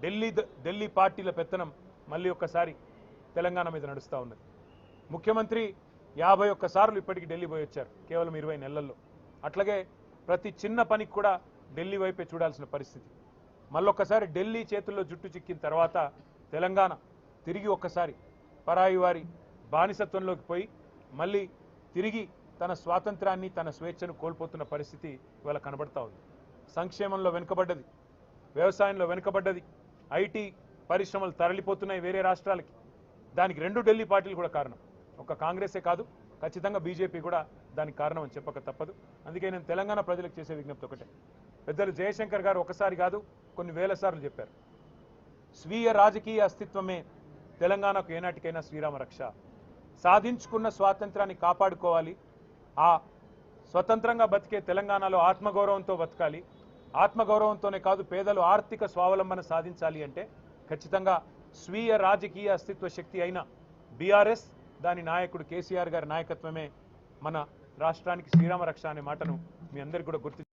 ఢిల్లీ పార్టీల పెత్తనం మళ్ళీ ఒక్కసారి తెలంగాణ మీద నడుస్తూ ఉన్నది. ముఖ్యమంత్రి 51 సార్లు ఇప్పటికి ఢిల్లీ పోయి వచ్చారు కేవలం 20 నెలల్లో. అట్లాగే ప్రతి చిన్న పనికి కూడా ఢిల్లీ వైపే చూడాల్సిన పరిస్థితి. మళ్ళొక్కసారి ఢిల్లీ చేతుల్లో జుట్టు చిక్కిన తర్వాత తెలంగాణ తిరిగి ఒక్కసారి పరాయి వారి బానిసత్వంలోకి పోయి మళ్ళీ తిరిగి తన స్వాతంత్రాన్ని తన స్వేచ్ఛను కోల్పోతున్న పరిస్థితి ఇవాళ కనబడతా ఉంది. సంక్షేమంలో వెనుకబడ్డది, వ్యవసాయంలో వెనుకబడ్డది, ఐటీ పరిశ్రమలు తరలిపోతున్నాయి వేరే రాష్ట్రాలకి. దానికి 2 ఢిల్లీ పార్టీలు కూడా కారణం. ఒక కాంగ్రెసే కాదు, ఖచ్చితంగా బీజేపీ కూడా దానికి కారణం అని చెప్పక తప్పదు. అందుకే నేను తెలంగాణ ప్రజలకు చేసే విజ్ఞప్తి ఒకటే. పెద్దలు జయశంకర్ గారు ఒకసారి కాదు కొన్ని వేల సార్లు చెప్పారు, స్వీయ రాజకీయ అస్తిత్వమే తెలంగాణకు ఏనాటికైనా శ్రీరామ రక్ష. సాధించుకున్న స్వాతంత్రాన్ని కాపాడుకోవాలి. ఆ స్వతంత్రంగా బతికే తెలంగాణలో ఆత్మగౌరవంతో బతకాలి. ఆత్మగౌరవంతోనే కాదు పేదలు ఆర్థిక స్వావలంబన సాధించాలి అంటే ఖచ్చితంగా స్వీయ రాజకీయ అస్తిత్వ శక్తి అయిన బీఆర్ఎస్, దాని నాయకుడు కేసీఆర్ గారి నాయకత్వమే మన రాష్ట్రానికి శ్రీరామ రక్ష అనే మాటను మీ అందరికీ కూడా గుర్తు